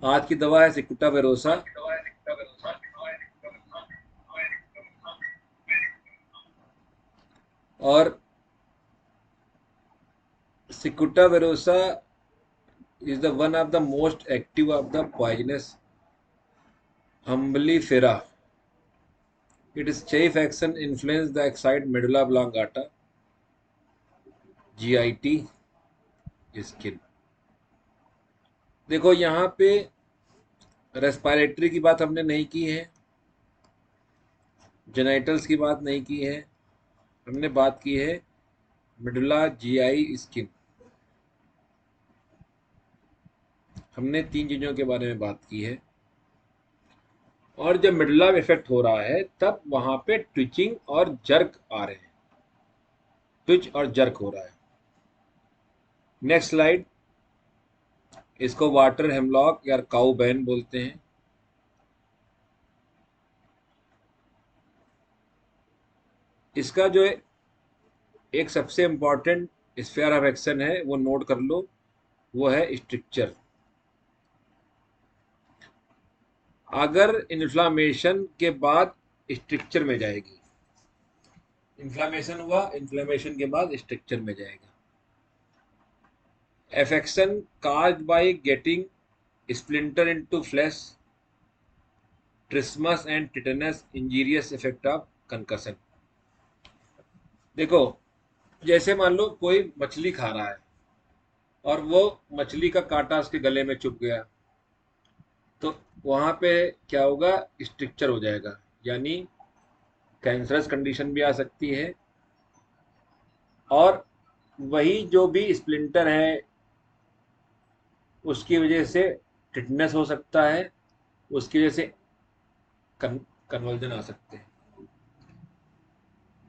आज की दवा है सिकुटा वेरोसा। और सिकुटा वेरोसा is the one of the most active of the poisonous umbellifera. Its chief action influence the excite medulla oblongata (GIT) skin. देखो यहाँ पे रेस्पिरेटरी की बात हमने नहीं की है, जेनाइटल्स की बात नहीं की है, हमने बात की है मेडुला जीआई स्किन। हमने तीन चीजों के बारे में बात की है। और जब मेडुला इफेक्ट हो रहा है तब वहां पे ट्विचिंग और जर्क आ रहे हैं, ट्विच और जर्क हो रहा है। Next slide. इसको वाटर हेमलॉक या काउ बैन बोलते हैं। इसका जो एक सबसे इंपॉर्टेंट स्फेयर ऑफ एक्शन है वो नोट कर लो, वो है स्ट्रक्चर। अगर इन्फ्लामेशन के बाद स्ट्रक्चर में जाएगी, इन्फ्लामेशन हुआ, इन्फ्लामेशन के बाद स्ट्रक्चर में जाएगा। affection caused by getting splinter into flesh, trismus and tetanus, injurious effect of concussion। देखो, जैसे मान लो कोई मछली खा रहा है और वो मछली का कांटा उसके गले में चुभ गया, तो वहां पे क्या होगा, स्ट्रक्चर हो जाएगा, यानी कैंसरस कंडीशन भी आ सकती है। और वही जो भी स्प्लिंटर है उसकी वजह से टिटनेस हो सकता है, उसकी वजह से कन्वर्जन आ सकते हैं।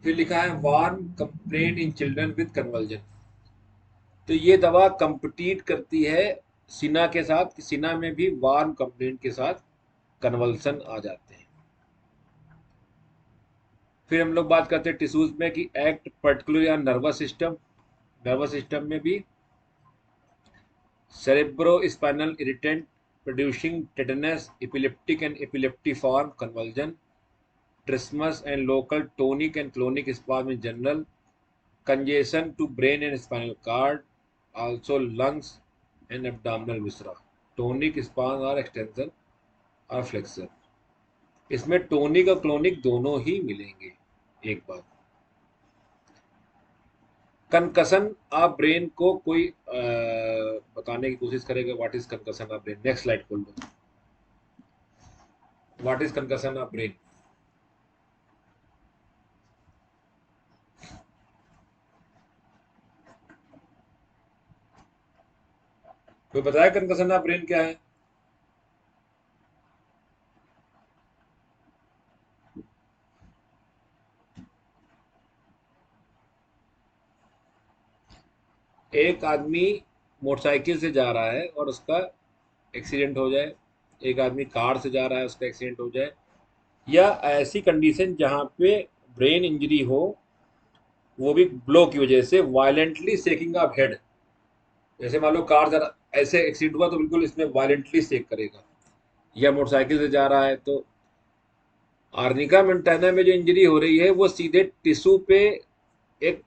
फिर लिखा है warm complaint in children with conversion. तो ये दवा कंपटीट करती है सिना के साथ, सिना में भी वार्म कंप्लेंट के साथ कन्वल्सन आ जाते हैं। फिर हम लोग बात करते हैं टिश्यूज में कि एक्ट पर्टिकुलर या नर्वस सिस्टम। नर्वस सिस्टम में भी cerebrospinal irritant producing tetanus, epileptic and epileptiform convulsion, trismus and local tonic and clonic spasm in general, congestion to brain and spinal cord, also lungs and abdominal viscera, tonic spasm और extension और flexion। इसमें tonic और clonic दोनों ही मिलेंगे। एक बात, कंकसन of brain को कोई बताने की कोशिश करेगा, what is concussion of brain. Next slide खोल लो, what is concussion of brain. कोई बताया कंकसन ऑफ ब्रेन क्या है। एक आदमी मोटरसाइकिल से जा रहा है और उसका एक्सीडेंट हो जाए, एक आदमी कार से जा रहा है उसका एक्सीडेंट हो जाए, या ऐसी कंडीशन जहां पे ब्रेन इंजरी हो, वो भी ब्लो की वजह से, वायलेंटली शेकिंग ऑफ हेड। जैसे मान लो कार जरा ऐसे एक्सीडेंट हुआ तो बिल्कुल इसमें वायलेंटली शेक करेगा, या मोटरसाइकिल से जा रहा है तो आर्निका मेंटाना में जो इंजरी हो रही है वो सीधे टिश्यू पे एक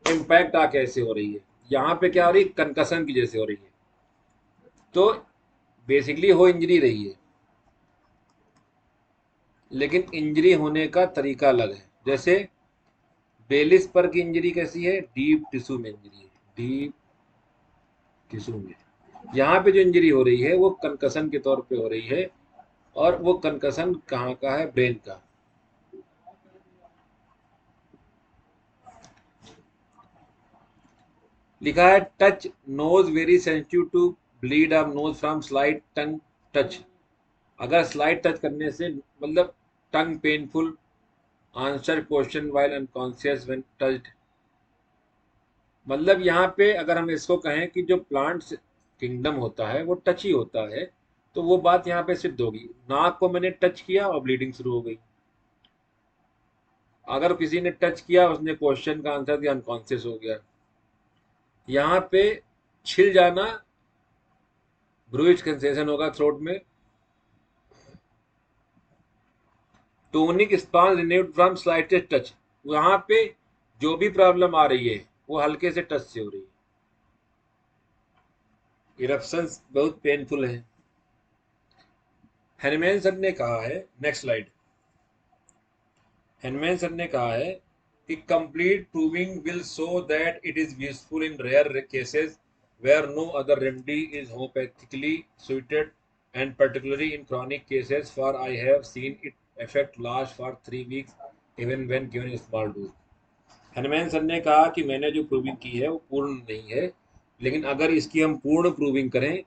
इम्पैक्ट आके ऐसे हो रही है। यहाँ पे क्या हो रही है, कंकसन की जैसे हो रही है। तो बेसिकली हो इंजरी रही है, लेकिन इंजरी होने का तरीका अलग है। जैसे बेलिस पर की इंजरी कैसी है, डीप टिश्यू में इंजरी है, डीप टिश्यू में। यहाँ पे जो इंजरी हो रही है वो कंकसन के तौर पे हो रही है, और वो कंकसन कहाँ का है, ब्रेन का। लिखा है touch nose very sensitive to bleed of nose from slight tongue touch. अगर स्लाइट टच करने से मतलब tongue painful, answer question while unconscious when touched. मतलब यहाँ पे अगर हम इसको कहें कि जो प्लांट्स किंगडम होता है वो टच ही होता है, तो वो बात यहाँ पे सिद्ध होगी। नाक को मैंने टच किया और ब्लीडिंग शुरू हो गई। अगर किसी ने टच किया, उसने क्वेश्चन का आंसर दिया, अनकॉन्शियस हो गया। यहाँ पे छिल जाना ब्रूइज सेंसेशन होगा थ्रोट में। Tonic sponge renewed from slightest touch, वहां पे जो भी प्रॉब्लम आ रही है वो हल्के से टच से हो रही है। इरप्शंस बहुत पेनफुल है। हेनमैन सर ने कहा है, नेक्स्ट स्लाइड, हेनमैन सर ने कहा है कि complete proving will show that it is useful in rare cases where no other remedy is homoeopathically suited and particularly in chronic cases for I have seen it effect last for 3 weeks even when given a small dose। Hanuman sir ने कहा कि मैंने जो proving की है वो पूर्ण नहीं है, लेकिन अगर इसकी हम पूर्ण प्रूविंग करें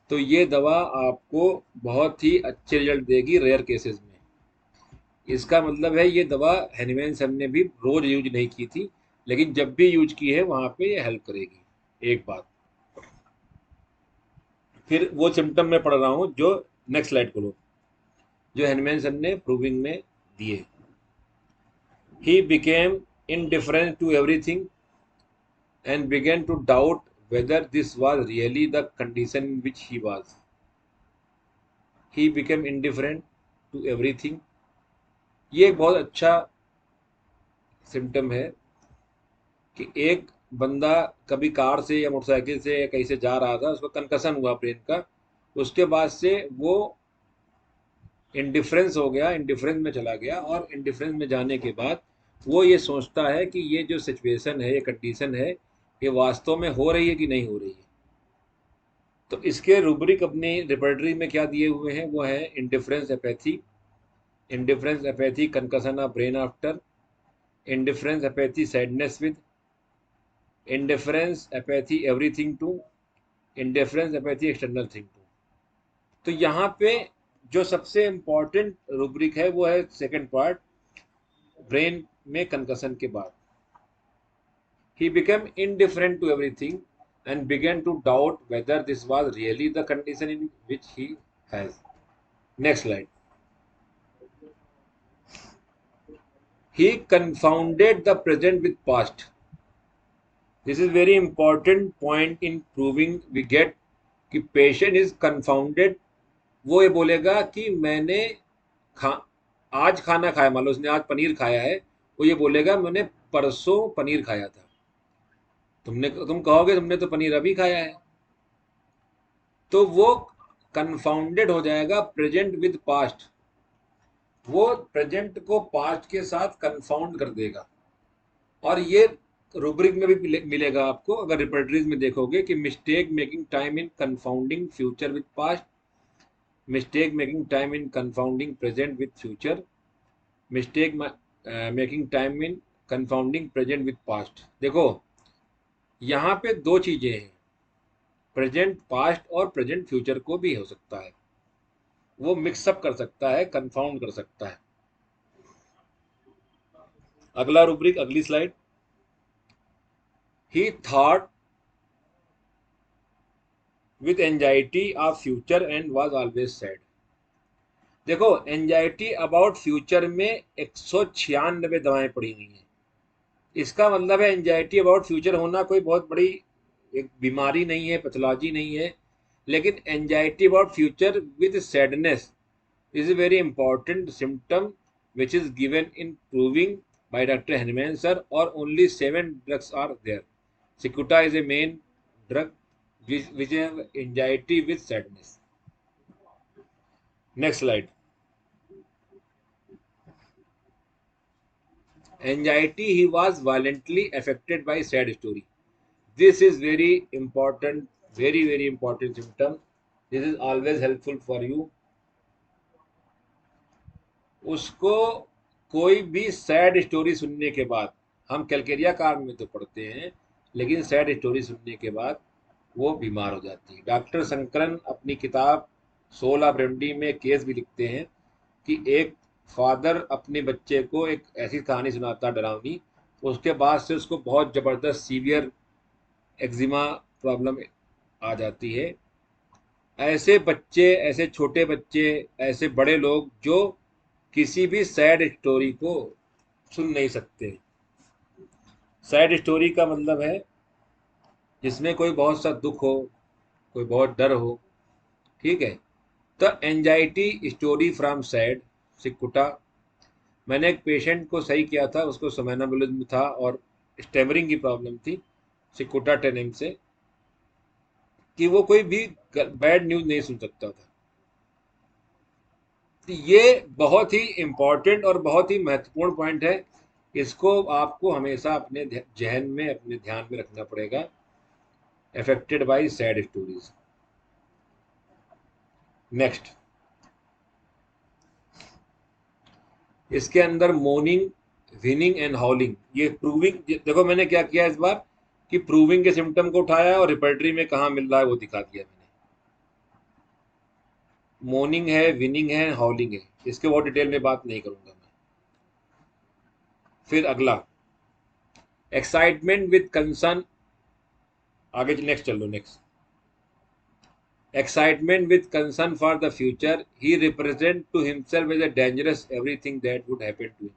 तो ये दवा आपको बहुत ही अच्छे रिजल्ट देगी रेयर केसेस में। इसका मतलब है ये दवा हनुमान सर ने भी रोज यूज नहीं की थी, लेकिन जब भी यूज की है वहां पे ये हेल्प करेगी। एक बात, फिर वो सिम्टम में पढ़ रहा हूँ जो, नेक्स्ट स्लाइड खोलो, जो हनुमान सर ने प्रूविंग में दिए। He became indifferent to everything and began to doubt whether this was really the condition in which he was। He became indifferent to everything। ये एक बहुत अच्छा सिम्टम है कि एक बंदा कभी कार से या मोटरसाइकिल से या कहीं से जा रहा था, उसको कंकशन हुआ ब्रेन का, उसके बाद से वो इंडिफरेंस हो गया, इंडिफरेंस में चला गया, और इंडिफरेंस में जाने के बाद वो ये सोचता है कि ये जो सिचुएशन है, ये कंडीशन है, ये वास्तव में हो रही है कि नहीं हो रही है। तो इसके रूब्रिक अपनी रिपर्टरी में क्या दिए हुए हैं, वो है indifference apathy, indifference apathy concussion of brain after, indifference apathy sadness with, indifference apathy everything to, indifference apathy external thing to. तो यहाँ पे जो सबसे इम्पॉर्टेंट रूब्रिक है वो है सेकंड पार्ट, ब्रेन में कंकशन के बाद। He became indifferent to everything and began to doubt whether this was really the condition in which he has। Next slide। He confounded the present with past। This is very important point in proving we get कि patient is confounded। वो ये बोलेगा कि मैंने खा आज खाना खाया, मान लो उसने आज पनीर खाया है, वो ये बोलेगा मैंने परसों पनीर खाया था। तुम कहोगे तुमने तो पनीर अभी खाया है, तो वो कंफाउंडेड हो जाएगा प्रेजेंट विद पास्ट। वो प्रेजेंट को पास्ट के साथ कंफाउंड कर देगा। और ये रूब्रिक में भी मिलेगा आपको, अगर रिपर्टरीज में देखोगे कि mistake making time in confounding future with past, mistake making time in confounding present with future, mistake making time in confounding present with past. देखो यहाँ पे दो चीजें हैं, प्रेजेंट पास्ट और प्रेजेंट फ्यूचर को भी हो सकता है, वो मिक्सअप कर सकता है, कंफाउंड कर सकता है। अगला रूब्रिक, अगली slide. He thought with anxiety of future and was always sad. देखो एंजाइटी अबाउट फ्यूचर में 196 दवाएं पड़ी हुई हैं। इसका मतलब है एंजाइटी अबाउट फ्यूचर होना कोई बहुत बड़ी एक बीमारी नहीं है, पैथोलॉजी नहीं है, लेकिन anxiety about future with sadness is a very important symptom which is given in proving by Dr. Hnuman sir, or only 7 drugs are there। Cicuta is a main drug which have anxiety with sadness। Next slide। Anxiety, he was violently affected by sad story। This is very important, very important symptom। This is always helpful for you। उसको कोई भी sad story सुनने के बाद, हम Calcarea car में तो पढ़ते हैं, लेकिन सैड स्टोरी सुनने के बाद वो बीमार हो जाती है। डॉक्टर शंकरन अपनी किताब सोल ऑफ रेमेडी में केस भी लिखते हैं कि एक फादर अपने बच्चे को एक ऐसी कहानी सुनाता डरावनी, उसके बाद से उसको बहुत ज़बरदस्त सीवियर एक्जिमा प्रॉब्लम आ जाती है। ऐसे बच्चे, ऐसे छोटे बच्चे, ऐसे बड़े लोग जो किसी भी सैड स्टोरी को सुन नहीं सकते। सैड स्टोरी का मतलब है जिसमें कोई बहुत सा दुख हो, कोई बहुत डर हो, ठीक है। तो एंजाइटी स्टोरी फ्रॉम सैड, सिकुटा। मैंने एक पेशेंट को सही किया था, उसको सोमैनाम्बुलिज्म था और स्टैमरिंग की प्रॉब्लम थी, सिकुटा 10 से, कि वो कोई भी बैड न्यूज़ नहीं सुन सकता था। तो ये बहुत ही इम्पोर्टेंट और बहुत ही महत्वपूर्ण पॉइंट है। इसको आपको हमेशा अपने जहन में, अपने ध्यान में रखना पड़ेगा। Affected by sad stories. Next, इसके अंदर मोर्निंग, विनिंग एंड हॉलिंग, ये प्रूविंग। देखो मैंने क्या किया इस बार, कि प्रूविंग के सिम्टम को उठाया और रिपर्टरी में कहाँ मिल रहा है वो दिखा दिया मैंने। मोर्निंग है, विनिंग है, हॉलिंग है, इसके बहुत डिटेल में बात नहीं करूंगा मैं। फिर अगला, एक्साइटमेंट विद कंसर्न। आगे नेक्स्ट चलो, next, excitement with concern for the future, he represent to himself as a dangerous everything that would happen to him।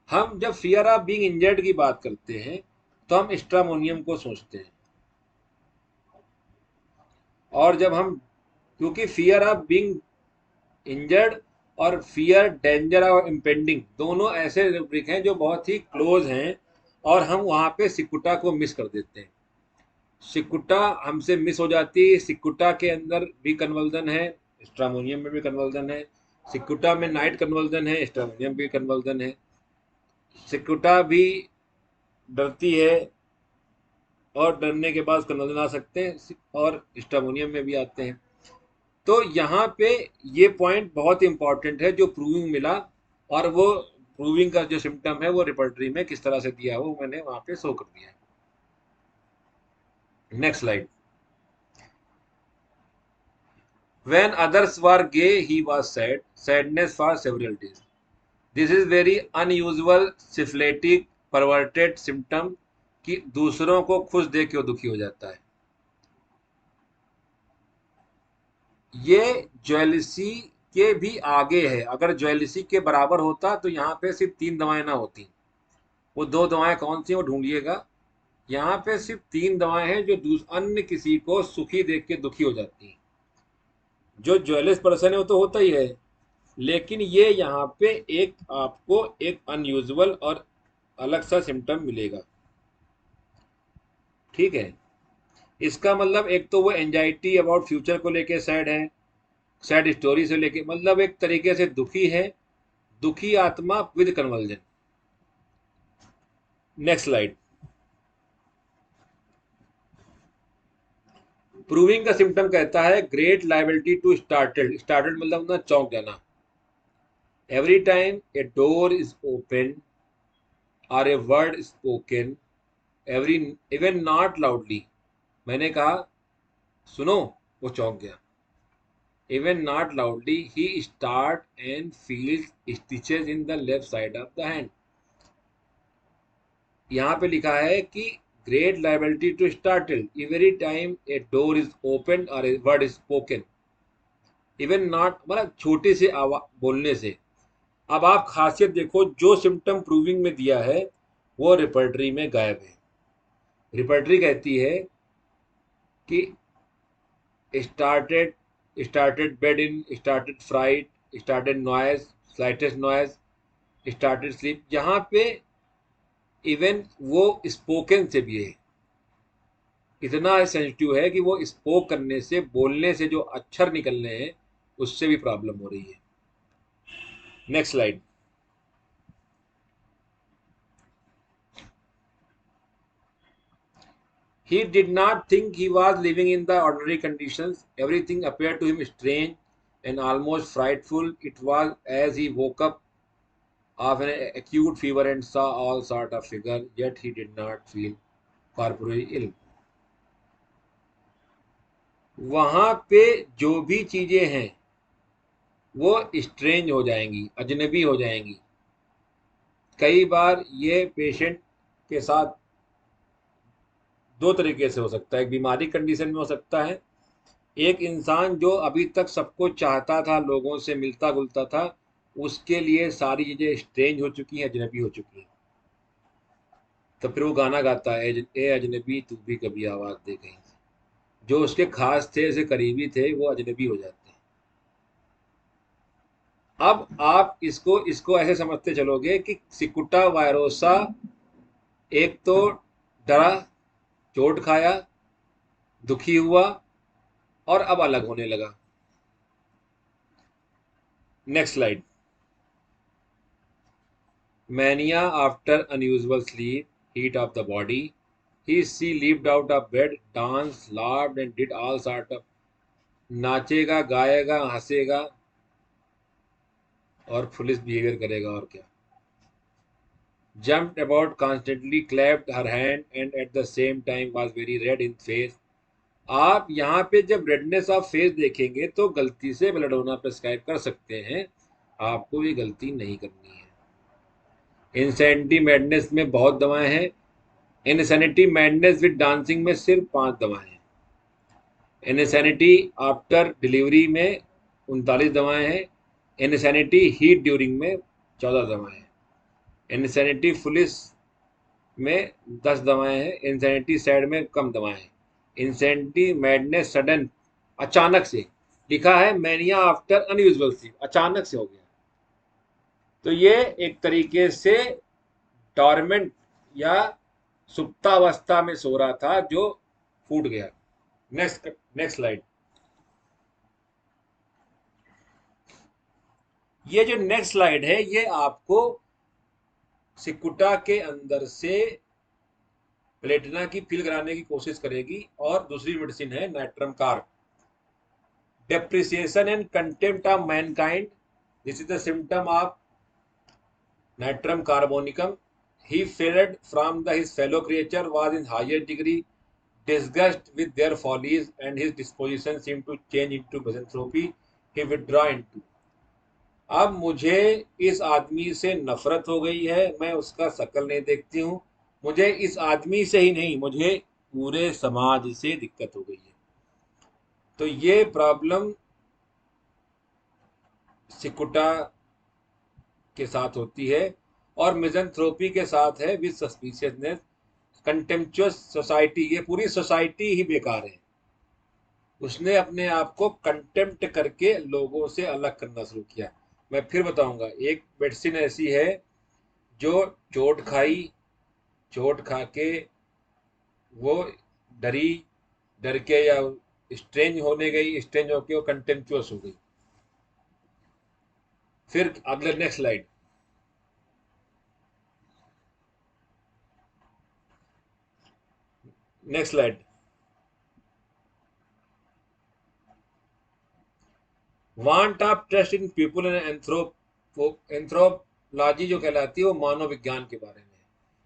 हम जब फियर ऑफ बीइंग इंजर्ड की बात करते हैं तो हम स्ट्रामोनियम को सोचते हैं। और जब हम, क्योंकि फियर ऑफ बीइंग इंजर्ड और फियर, डेंजर और इम्पेंडिंग दोनों ऐसे रूब्रिक हैं जो बहुत ही क्लोज हैं, और हम वहां पे सिकुटा को मिस कर देते हैं। सिकुटा हमसे मिस हो जाती है। सिकुटा के अंदर भी कन्वर्जन है, स्ट्रामोनियम में भी कन्वर्जन है। सिकुटा में नाइट कन्वर्जन है, स्ट्रामोनियम भी कन्वर्जन है। सिकुटा भी डरती है और डरने के बाद कन्वर्जन आ सकते हैं, और स्ट्रामोनियम में भी आते हैं। तो यहाँ पे ये पॉइंट बहुत इंपॉर्टेंट है जो प्रूविंग मिला, और वो प्रूविंग का जो सिम्टम है वो रिपर्टरी में किस तरह से दिया है वो मैंने वहां पे शो कर दिया है। Next slide. When others were gay, he was sad. Sadness for several days. This is very unusual syphilitic perverted symptom कि दूसरों को खुश देख के वो दुखी हो जाता है। ये ज्वेलसी के भी आगे है। अगर ज्वेलसी के बराबर होता तो यहाँ पे सिर्फ 3 दवाएं ना होती। वो 2 दवाएं कौन सी वो ढूंढिएगा। यहाँ पे सिर्फ 3 दवाएं हैं जो अन्य किसी को सुखी देख के दुखी हो जाती हैं। जो ज्वेलस पर्सन है वो तो होता ही है, लेकिन ये यहाँ पे एक आपको एक अनयूजुअल और अलग सा सिम्टम मिलेगा। ठीक है। इसका मतलब एक तो वो एंजाइटी अबाउट फ्यूचर को लेके सैड है, सैड स्टोरी से लेके, मतलब एक तरीके से दुखी है, दुखी आत्मा with conversion. Next slide. Proving का सिम्टम कहता है great liability to startled. Startled मतलब ना चौंक जाना। Every time a door is open और a word spoken, every, even not loudly. मैंने कहा सुनो, वो चौंक गया। Even not loudly he start and feels stitches in the left side of the hand. यहाँ पे लिखा है कि great liability to startle every time a door is open और a word is spoken, even not मतलब छोटे से आवाज बोलने से। अब आप खासियत देखो, जो सिम्टम प्रूविंग में दिया है वो रिपर्टरी में गायब है। रिपर्टरी कहती है कि started started bed in, started fright, started noise, slightest noise, started sleep। यहाँ पे इवन वो स्पोकन से भी है, इतना सेंसिटिव है कि वो स्पोक करने से, बोलने से जो अक्षर निकलने हैं उससे भी प्रॉब्लम हो रही है। Next slide. He did not think he was living in the ordinary conditions. Everything appeared to him strange and almost frightful. It was as he woke up of an acute fever and saw all sort of figure, yet he did not feel corporally ill। वहां पे जो भी चीजें हैं वो strange हो जाएंगी, अजनबी हो जाएंगी। कई बार ये पेशेंट के साथ दो तरीके से हो सकता है। एक बीमारी कंडीशन में हो सकता है, एक इंसान जो अभी तक सबको चाहता था, लोगों से मिलता जुलता था, उसके लिए सारी चीजें स्ट्रेंज हो चुकी हैं, अजनबी हो चुकी हैं। तो फिर वो गाना गाता है, ए अजनबी तू भी कभी आवाज दे कहीं से। जो उसके खास थे, ऐसे करीबी थे, वो अजनबी हो जाते हैं। अब आप इसको इसको ऐसे समझते चलोगे कि सिकुटा वायरोसा एक तो डरा, चोट खाया, दुखी हुआ और अब अलग होने लगा। Next slide. Mania after unusual sleep, heat of the body, he see leaped out of bed, dance, laughed and did all sort of, नाचेगा, गाएगा, हंसेगा और पुलिस बिहेवियर करेगा और क्या। Jumped about constantly, clapped her hand and at the same time was very red in face। आप यहाँ पे जब रेडनेस ऑफ फेस देखेंगे तो गलती से बेलाडोना प्रेस्क्राइब कर सकते हैं, आपको ये गलती नहीं करनी है। इंसैनिटी मैडनेस में बहुत दवाएं हैं। इनसैनिटी मैडनेस विद डांसिंग में सिर्फ 5 दवाएं हैं। इनसैनिटी आफ्टर डिलीवरी में 39 दवाएं हैं। इनसैनिटी हीट ड्यूरिंग में 14 दवाएं हैं। इनसैनिटी पुलिस में 10 दवाएं हैं। इंसैनिटी सैड में कम दवाएं हैं। इंसैनिटी मैडनेस सडन, अचानक से लिखा है। मैनिया आफ्टर अनयूजुअल स्लीप, अचानक से हो गया। तो ये एक तरीके से डॉर्मेंट या सुप्तावस्था में सो रहा था जो फूट गया। Next next slide. ये जो नेक्स्ट स्लाइड है ये आपको सिकुटा के अंदर से प्लेटिना की फील कराने की कोशिश करेगी। और दूसरी मेडिसिन है nitrum carb. Depreciation and contempt of Mankind, this is the symptom of nitrum carbonicum. He fled from his fellow creature, was in higher degree disgust with their follies, and his disposition seemed to change into misanthropy. He withdraw into। अब मुझे इस आदमी से नफरत हो गई है, मैं उसका शक्ल नहीं देखती हूँ। मुझे इस आदमी से ही नहीं, मुझे पूरे समाज से दिक्कत हो गई है। तो ये प्रॉब्लम सिकुटा के साथ होती है और मिजंथ्रोपी के साथ है विद सस्पिशियसनेस, कंटेम्पचुअस सोसाइटी। ये पूरी सोसाइटी ही बेकार है। उसने अपने आप को कंटेम्प्ट करके लोगों से अलग करना शुरू किया। मैं फिर बताऊंगा, एक मेडिसिन ऐसी है जो चोट खाई, चोट खा के वो डरी, डर के या स्ट्रेंज होने गई, स्ट्रेंज होके वो कंटेम्पचुअस हो गई। फिर अगले next slide. Next slide. Want of trust in people and anthropology जो कहलाती है वो मानवविज्ञान के बारे में।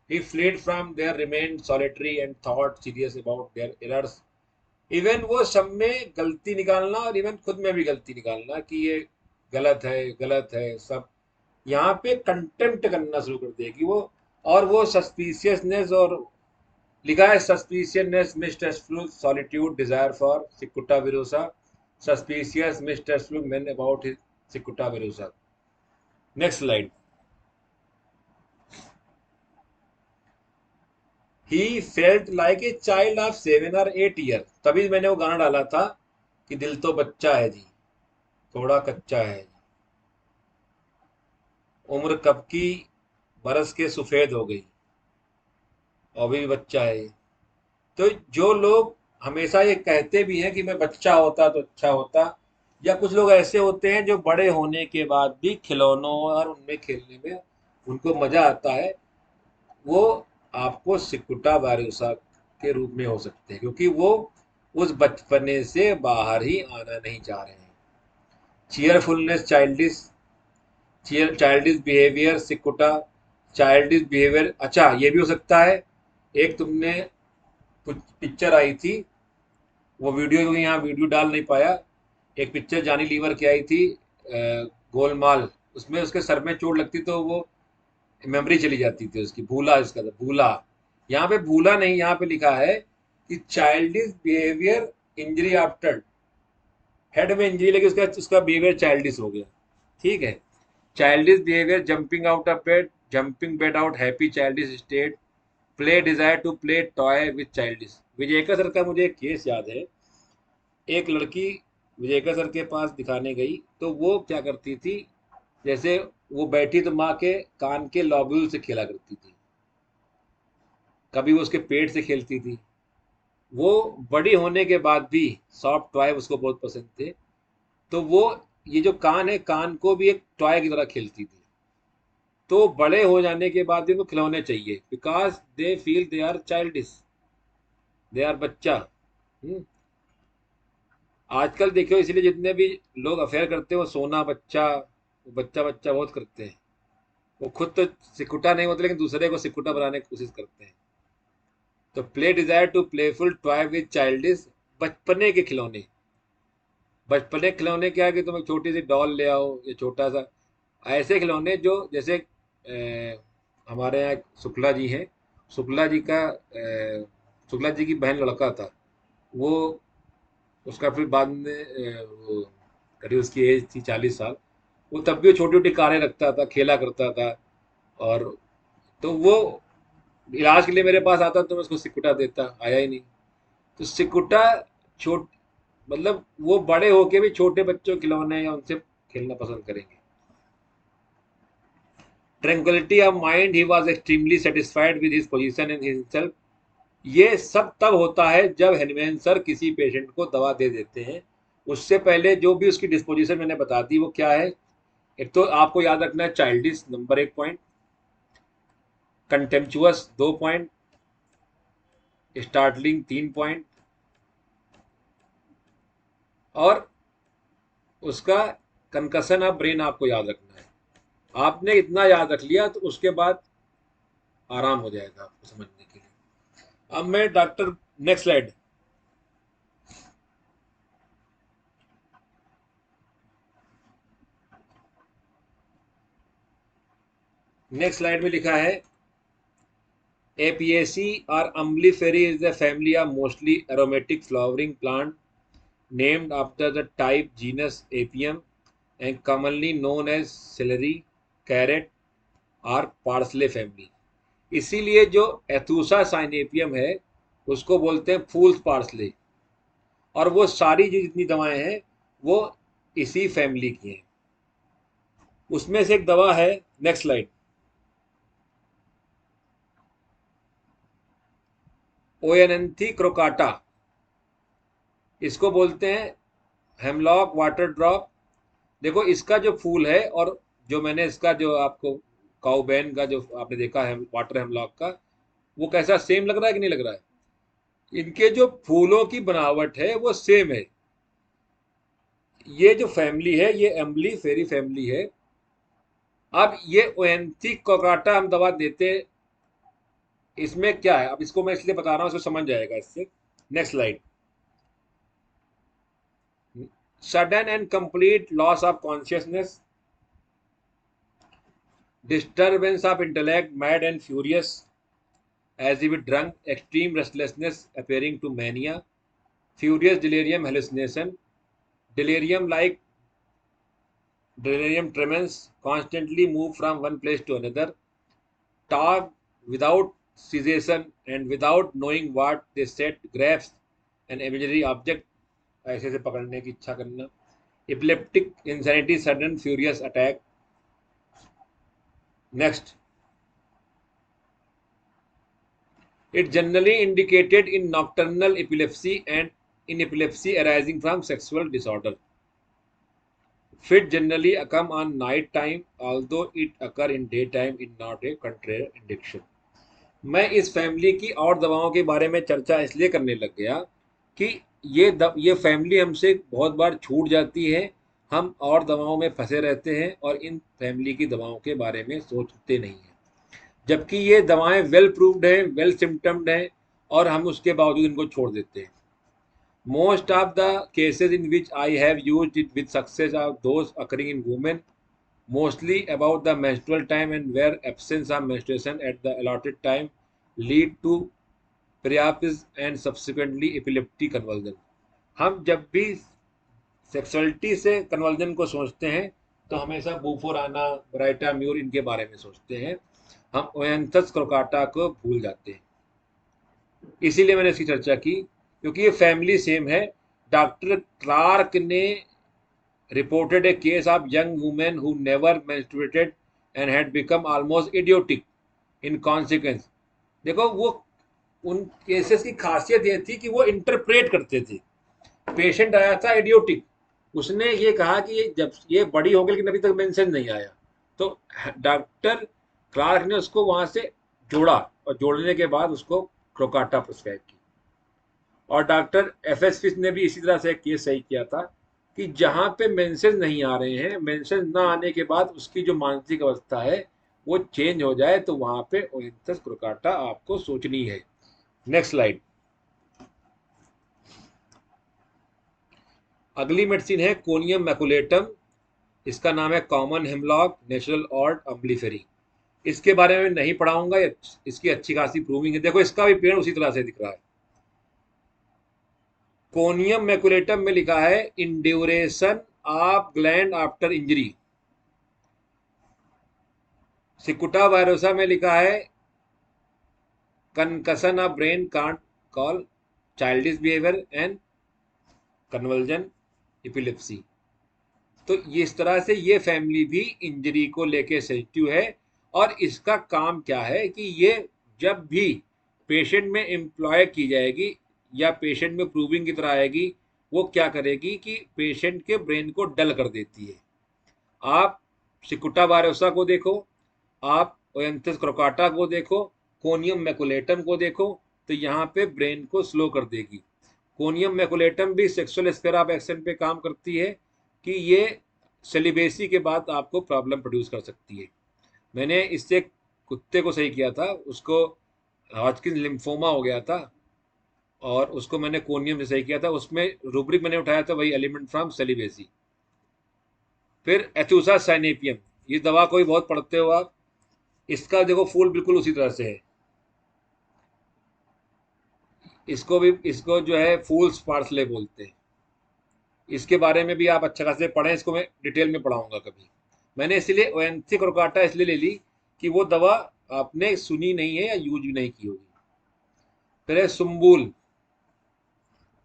He fled from there, remained solitary and thought serious about their errors। Even वो सब में गलती निकालना और इवन खुद में भी गलती निकालना कि ये गलत है सब। यहाँ पे कंटेम्प्ट करना शुरू कर देगी वो। और वो सस्पिशियसनेस, और लिखा है suspiciousness, mistrustful solitude, desire for Cicuta virosa. Suspicious, mistrustful men about his Cicuta virosa. Next slide. He felt like a child of 7 or 8 year. तभी मैंने वो गाना डाला था कि दिल तो बच्चा है जी, थोड़ा कच्चा है जी, उम्र कब की बरस के सफेद हो गई, और भी बच्चा है। तो जो लोग हमेशा ये कहते भी हैं कि मैं बच्चा होता तो अच्छा होता, या कुछ लोग ऐसे होते हैं जो बड़े होने के बाद भी खिलौनों और उनमें खेलने में उनको मजा आता है, वो आपको सिकुटा वायरसा के रूप में हो सकते हैं, क्योंकि वो उस बचपने से बाहर ही आना नहीं चाह रहे हैं। Cheerfulness, childish behaviour Cicuta, childish behaviour. अच्छा ये भी हो सकता है, एक तुमने कुछ पिक्चर आई थी, वो वीडियो यहाँ वीडियो डाल नहीं पाया। एक पिक्चर जानी लीवर की आई थी, गोलमाल। उसमें उसके सर में चोट लगती तो वो मेमोरी चली जाती थी उसकी, भूला, इसका था भूला। यहाँ पे भूला नहीं, यहाँ पे लिखा है कि childish behaviour injury after, head में इंजरी लगी, उसका उसका बिहेवियर चाइल्डिश हो गया। ठीक है। Childish behaviour, jumping out of bed, jumping bed out, happy childish state, play, desire to play toy with childish. विजयका सर का मुझे एक केस याद है। एक लड़की विजेकर सर के पास दिखाने गई, तो वो क्या करती थी, जैसे वो बैठी तो माँ के कान के लॉब्यूल से खेला करती थी, कभी वो उसके पेट से खेलती थी। वो बड़ी होने के बाद भी सॉफ्ट टॉय उसको बहुत पसंद थे, तो वो ये जो कान है, कान को भी एक टॉय की तरह खेलती थी। तो बड़े हो जाने के बाद भी उनको खिलौने चाहिए, because they feel they are childish, they are बच्चा। हम्म। आजकल देखो, इसलिए जितने भी लोग अफेयर करते हैं वो सोना बच्चा, वो बच्चा बच्चा बहुत करते हैं। वो खुद तो सिकुटा नहीं होते, लेकिन दूसरे को सिकुटा बनाने की कोशिश करते हैं। तो play desire to playful toy with childish, बचपने के खिलौने। बचपने के खिलौने क्या है कि तुम एक छोटी सी डॉल ले आओ, या छोटा सा ऐसे खिलौने जो जैसे हमारे यहाँ एक शुक्ला जी हैं, शुक्ला जी का शुक्ला जी की बहन लड़का था वो, उसका फिर बाद में वो करीब उसकी एज थी 40 साल। वो तब भी छोटी छोटी कारें रखता था, खेला करता था। और तो वो इलाज के लिए मेरे पास आता तो मैं उसको सिकुटा देता, आया ही नहीं। तो सिकुटा छोट मतलब वो बड़े होके भी छोटे बच्चों के खिलौने या उनसे खेलना पसंद करेंगे। Tranquillity of mind, he was extremely satisfied with his position in himself. ये सब तब होता है जब हेनमैन सर किसी पेशेंट को दवा दे देते हैं। उससे पहले जो भी उसकी डिस्पोजिशन मैंने बता दी वो क्या है। एक तो आपको याद रखना है childish, number 1 point, contemptuous 2 point, startling 3 point, और उसका कंकशन ऑफ ब्रेन आपको याद रखना है। आपने इतना याद रख लिया तो उसके बाद आराम हो जाएगा आपको समझने के लिए। अब मैं doctor, next slide. Next slide में लिखा है Apiaceae or umbelliferae is a family of mostly aromatic flowering plant named after the type genus Apium and commonly known as celery, carrot और parsley family। इसीलिए जो एथूसा साइनेपियम है उसको बोलते हैं फूल्स पार्सले, और वो सारी जो जितनी दवाएं हैं वो इसी फैमिली की हैं। उसमें से एक दवा है, नेक्स्ट स्लाइड, ओएनथी क्रोकाटा। इसको बोलते हैं हेमलॉक वाटर ड्रॉप। देखो इसका जो फूल है, और जो मैंने इसका जो आपको काउबैन का जो आपने देखा है वाटर हेमलॉक का, वो कैसा सेम लग रहा है कि नहीं लग रहा है। इनके जो फूलों की बनावट है वो सेम है। ये जो फैमिली है ये एम्बली फेरी फैमिली है। अब ये ओएंथी कोकाटा हम दवा देते हैं, इसमें क्या है, अब इसको मैं इसलिए बता रहा हूँ, इसको समझ जाएगा इससे। Next slide. Sudden and complete loss of consciousness, disturbance of intellect, mad and furious, as if drunk, extreme restlessness appearing to mania, furious delirium hallucination, delirium like delirium tremens, constantly move from one place to another, talk without cessation and without knowing what they said, grasp an imaginary object, ऐसे से पकड़ने की इच्छा करना, epileptic insanity, sudden furious attack। Next, it generally indicated in nocturnal epilepsy and in epilepsy arising from sexual disorder. Fit generally occur on night time, although it occur in daytime is not a contraindication। मैं इस family की और दवाओं के बारे में चर्चा इसलिए करने लग गया कि ये फैमिली हमसे बहुत बार छूट जाती है, हम और दवाओं में फंसे रहते हैं और इन फैमिली की दवाओं के बारे में सोचते नहीं हैं, जबकि ये दवाएं वेल प्रूव्ड हैं, वेल सिम्टम्ड हैं, और हम उसके बावजूद इनको छोड़ देते हैं। Most of the cases in which I have used it with success are those occurring in women, mostly about the menstrual time and where absence of menstruation at the allotted time lead to priapism and subsequently epileptic convulsion। हम जब भी sexuality से conversion को सोचते हैं तो हमेशा बुफोराना, ब्राइटाम्यूर इनके बारे में सोचते हैं, हम ओएंथस क्रोकाटा को भूल जाते हैं। इसीलिए मैंने इसकी चर्चा की, क्योंकि ये फैमिली सेम है। डॉक्टर क्लार्क ने reported a case of young woman who never menstruated and had become almost idiotic in consequence. देखो वो उन केसेस की खासियत ये थी कि वो इंटरप्रेट करते थे. पेशेंट आया था इडियोटिक, उसने ये कहा कि ये जब ये बड़ी हो गई लेकिन अभी तक मेंशन नहीं आया, तो डॉक्टर क्लार्क ने उसको वहां से जोड़ा और जोड़ने के बाद उसको क्रोकाटा प्रिस्क्राइब की. और डॉक्टर एफ एस फिश ने भी इसी तरह से एक केस सही किया था कि जहां पे मेंसेस नहीं आ रहे हैं, मेंसेस ना आने के बाद उसकी जो मानसिक अवस्था है वो चेंज हो जाए, तो वहां पे ओएंथस क्रोकाटा आपको सोचनी है. Next slide. अगली मेडिसिन है कोनियम मैकुलेटम. इसका नाम है कॉमन हेमलॉक नेचुरल ऑर्ड अम्बलीफेरी. इसके बारे में नहीं पढ़ाऊंगा, इसकी अच्छी खासी प्रूविंग है. देखो इसका भी पेड़ उसी तरह से दिख रहा है. कोनियम मैकुलेटम में लिखा है induration of gland after injury. Cicuta virosa में लिखा है concussion of brain can't call childish behaviour and convulsion epilepsy. तो इस तरह से ये फैमिली भी इंजरी को लेके सेंसिटिव है. और इसका काम क्या है कि ये जब भी पेशेंट में एम्प्लॉय की जाएगी या पेशेंट में प्रूविंग की तरह आएगी, वो क्या करेगी कि पेशेंट के ब्रेन को डल कर देती है. आप सिकुटा वायरोसा को देखो, आप ओएंथस क्रोकाटा को देखो, कोनियम मैकुलेटम को देखो, तो यहाँ पे ब्रेन को स्लो कर देगी. कोनियम मैकुलेटम भी सेक्सुअल स्फीयर ऑफ एक्शन पे काम करती है कि ये सेलिबेसी के बाद आपको प्रॉब्लम प्रोड्यूस कर सकती है. मैंने इससे कुत्ते को सही किया था, उसको हॉजकिंस लिम्फोमा हो गया था और उसको मैंने कोनियम से सही किया था. उसमें रूब्रिक मैंने उठाया था वही एलिमेंट फ्रॉम सेलिबेसी. फिर एथुसा साइनेपियम, ये दवा कोई बहुत पढ़ते हो आप, इसका देखो फूल बिल्कुल उसी तरह से है. इसको जो है फूल्स पार्सले बोलते हैं. इसके बारे में भी आप अच्छा खासे पढ़ें, इसको मैं डिटेल में पढ़ाऊंगा कभी. मैंने इसलिए ओएंथी क्रोकाटा इसलिए ले ली कि वो दवा आपने सुनी नहीं है या यूज भी नहीं की होगी. फिर है सुम्बूल.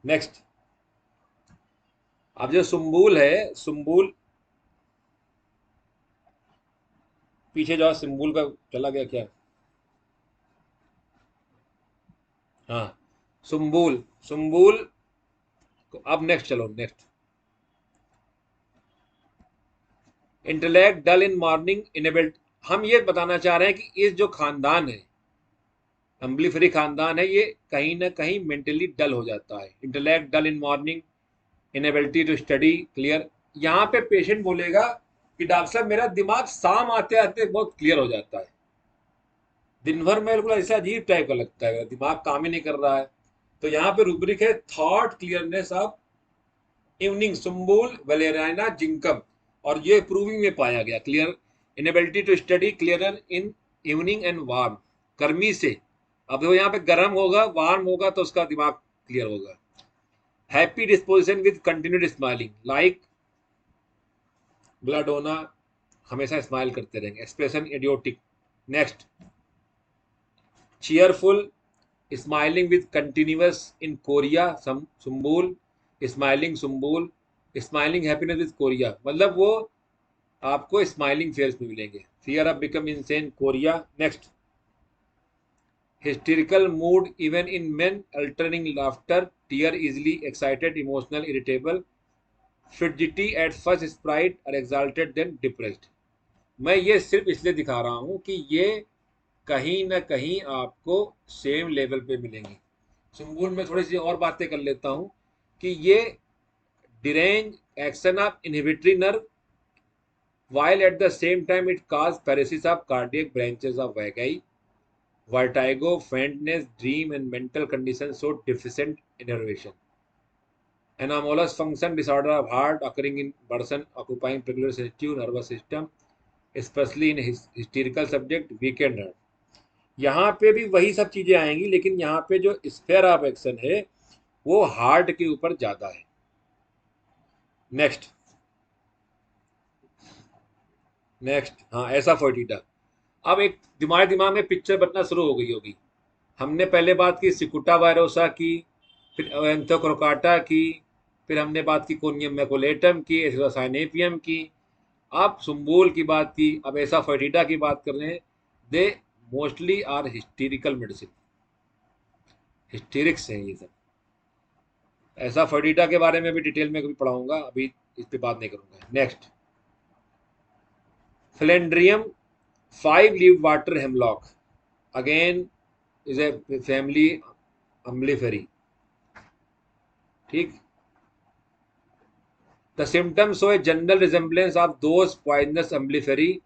नेक्स्ट. अब जो सुम्बूल है, सुम्बूल पीछे जाओ, सुम्बूल का चला गया क्या? हाँ, सुम्बूल. सुम्बूल अब नेक्स्ट चलो. Next, intellect dull in morning enabled. हम ये बताना चाह रहे हैं कि इस जो खानदान है, अम्बलीफेरी खानदान है, ये कहीं ना कहीं मेंटली डल हो जाता है. Intellect dull in morning, inability to study clear. यहाँ पे पेशेंट बोलेगा कि डॉक्टर साहब मेरा दिमाग शाम आते आते बहुत क्लियर हो जाता है, दिन भर में बिल्कुल ऐसा अजीब टाइप का लगता है, दिमाग काम ही नहीं कर रहा है. तो यहाँ पे रूब्रिक है thought clearness of evening Sumbul Valeriana Zincum. और ये प्रूविंग में पाया गया. Clear inability to study clear in evening and warm. गर्मी से, अब देखो यहाँ पे गर्म होगा, वार्म होगा तो उसका दिमाग क्लियर होगा. Happy disposition with continued smiling, like Belladonna, हमेशा स्माइल करते रहेंगे. Expression idiotic. Next, cheerful smiling with continuous in chorea Sumbul, smiling Sumbul, smiling happiness with chorea. मतलब वो आपको स्माइलिंग फेस में मिलेंगे. Fear of become insane chorea. Next, hysterical mood even in men, alternating laughter, tear easily excited, emotional irritable, frigidity at first sprite और exalted then depressed. मैं ये सिर्फ इसलिए दिखा रहा हूँ कि ये कहीं ना कहीं आपको सेम लेवल पे मिलेंगी. सुम्बूल में थोड़ी सी और बातें कर लेता हूँ कि ये derange action of inhibitory nerve, while at the same time it causes paresis of cardiac branches of vagi, vertigo, faintness, dream and mental conditions show deficient innervation. Anomalous function disorder of heart occurring in person occupying particular sensitive nervous system, especially in hysterical subject, weakened heart. यहाँ पे भी वही सब चीजें आएंगी, लेकिन यहाँ पे जो स्फीयर ऑफ एक्शन है वो हार्ट के ऊपर ज्यादा है. नेक्स्ट. हाँ, ऐसा फोर्टिटा. अब एक दिमाग में पिक्चर बनना शुरू हो गई होगी. हमने पहले बात की सिकुटा वायरोसा की, फिर एंथोक्रोकाटा की, फिर हमने बात की कोनियम मैकुलेटम की, एसिडोसाइनेपियम की, आप सुम्बूल की बात की, अब ऐसा फर्टिटा की बात कर रहे हैं। They mostly are hysterical medicine, hysterics हैं ये सब। ऐसा फर्टिटा के बारे में भी डिटेल में कभी पढ़ाऊंगा, अभी इस पे बात नहीं करूंगा। Next, Phellandrium 5 leave water hemlock, again is a family Umbelliferae. ठीक, the symptoms show a general resemblance of those poisonous Umbelliferae,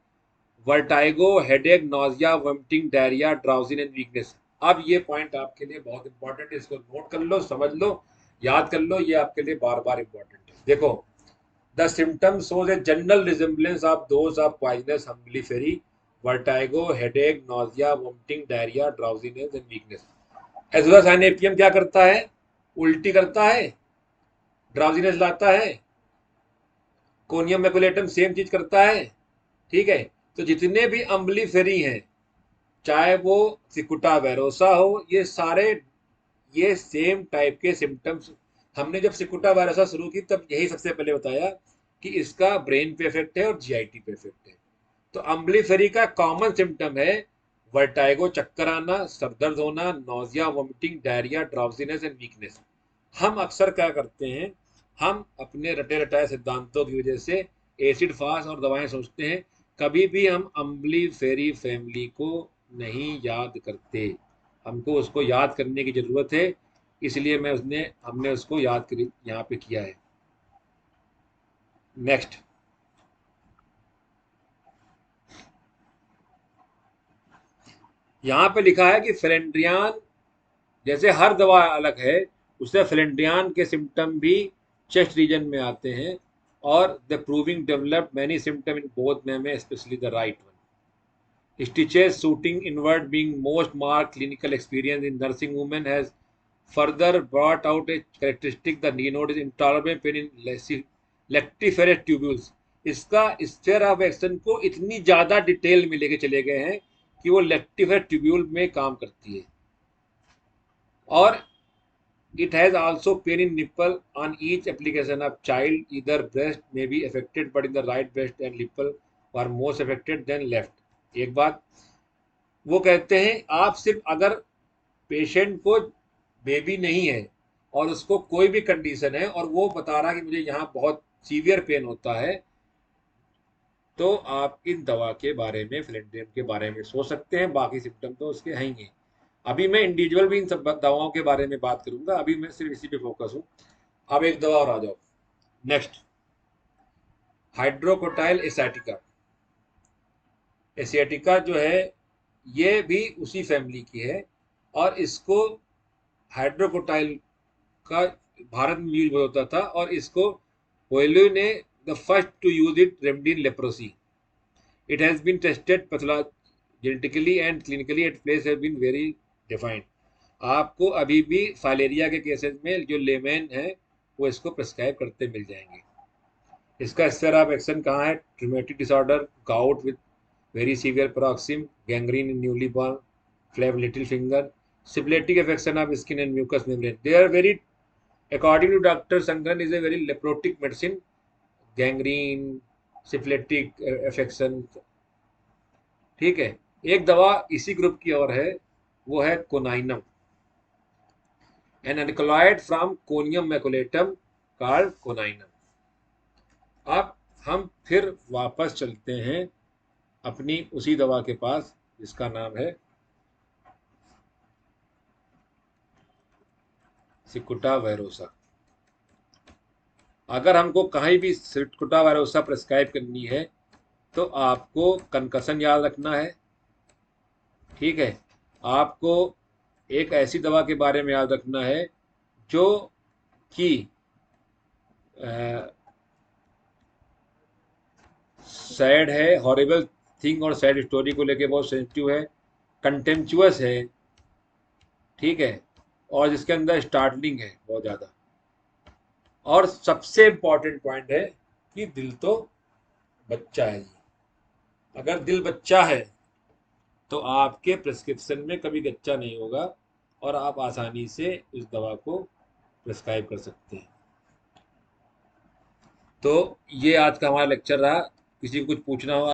vertigo, headache, nausea, vomiting, diarrhoea, drowsing and weakness. अब ये पॉइंट आपके लिए बहुत इंपॉर्टेंट है, इसको नोट कर लो, समझ लो, याद कर लो, ये आपके लिए बार बार इंपॉर्टेंट है। देखो, the symptoms shows a general resemblance of those of poisonous Umbelliferae, vertigo, headache, nausea, vomiting, diarrhoea, drowsiness and weakness. एजोसाइनेपियम क्या करता है? उल्टी करता है, ड्राउजीनेस लाता है। कोनियम मैकुलेटम सेम चीज करता है। ठीक है, तो जितने भी अम्लीफेरी हैं, चाहे वो सिकुटा वेरोसा हो, ये सारे ये सेम टाइप के सिम्टम्स। हमने जब सिकुटा वेरोसा शुरू की तब यही सबसे पहले बताया कि इसका ब्रेन पे इफेक्ट है और जीआईटी पे इफेक्ट है। तो अम्लीफेरी का कॉमन सिम्टम है वर्टाइगो, चक्कर आना, सरदर्द होना, nausea, vomiting, diarrhoea, drowsiness and weakness. हम अक्सर क्या करते हैं, हम अपने रटे रटाए सिद्धांतों की वजह से एसिड फास्ट और दवाएं सोचते हैं, कभी भी हम अम्लीफेरी फैमिली को नहीं याद करते। हमको उसको याद करने की जरूरत है, इसलिए हमने उसको याद करी यहाँ पे किया है। नेक्स्ट, यहाँ पे लिखा है कि फ्लेंड्रियान, जैसे हर दवा अलग है, उससे फ्लेंड्रियान के सिम्टम भी चेस्ट रीजन में आते हैं, और the proving developed many symptom in both में specially the right one. Stitches shooting inward being most marked clinical experience in nursing women has further brought out a characteristic the denotes intolerable pain in lactiferous tubules। इसका sphere of action को इतनी ज्यादा detail में लेके चले गए हैं कि वो लेक्टिफेरस ट्यूब्यूल में काम करती है। और it has also pain in nipple on each application of child, either breast may be affected but in the right breast and nipple are most affected than left। एक बात वो कहते हैं, आप सिर्फ अगर पेशेंट को बेबी नहीं है और उसको कोई भी कंडीशन है और वो बता रहा है कि मुझे यहाँ बहुत सीवियर पेन होता है, तो आप इन दवा के बारे में, फ्लेंड्रियम के बारे में सोच सकते हैं। बाकी सिम्टम तो उसके हैं ही। अभी मैं इंडिविजुअल भी इन सब दवाओं के बारे में बात करूंगा, अभी मैं सिर्फ इसी पे फोकस हूँ। अब एक दवा और आ जाओ। Next, hydrocotyle एसाइटिका। एसियाटिका जो है ये भी उसी फैमिली की है, और इसको हाइड्रोकोटाइल का भारत में यूज होता था, और इसको पोएलो ने the first to use it remedy in leprosy. It has been tested pathologically and clinically at place have been very defined. आपको अभी भी फाइलेरिया के केसेस में जो लेमैन है वो इसको प्रिस्क्राइब करते मिल जाएंगे। इसका स्फीयर ऑफ एक्शन कहाँ है? Rheumatic disorder, gout with very severe paroxysm, gangrene in newly born, flab little finger, syphilitic affection of skin and mucous membrane. They are very, according to Dr. Sangran, is a very leprotic medicine. Gangrene, syphilitic affection। ठीक है, एक दवा इसी group की और है, वो है Coninum, an alkaloid from Conium maculatum called Coninum. अब हम फिर वापस चलते हैं अपनी उसी दवा के पास जिसका नाम है सिकुटा वायरोसा। अगर हमको कहीं भी सिकुटा वायरोसा प्रिस्क्राइब करनी है तो आपको कंकशन याद रखना है। ठीक है, आपको एक ऐसी दवा के बारे में याद रखना है जो कि सैड है, हॉरिबल थिंग और सैड स्टोरी को लेके बहुत सेंसिटिव है, कंटेम्पचुअस है। ठीक है, और जिसके अंदर स्टार्टलिंग है बहुत ज़्यादा। और सबसे इंपॉर्टेंट पॉइंट है कि दिल तो बच्चा है जी। अगर दिल बच्चा है तो आपके प्रिस्क्रिप्शन में कभी गच्चा नहीं होगा, और आप आसानी से इस दवा को प्रिस्क्राइब कर सकते हैं। तो ये आज का हमारा लेक्चर रहा। किसी को कुछ पूछना हो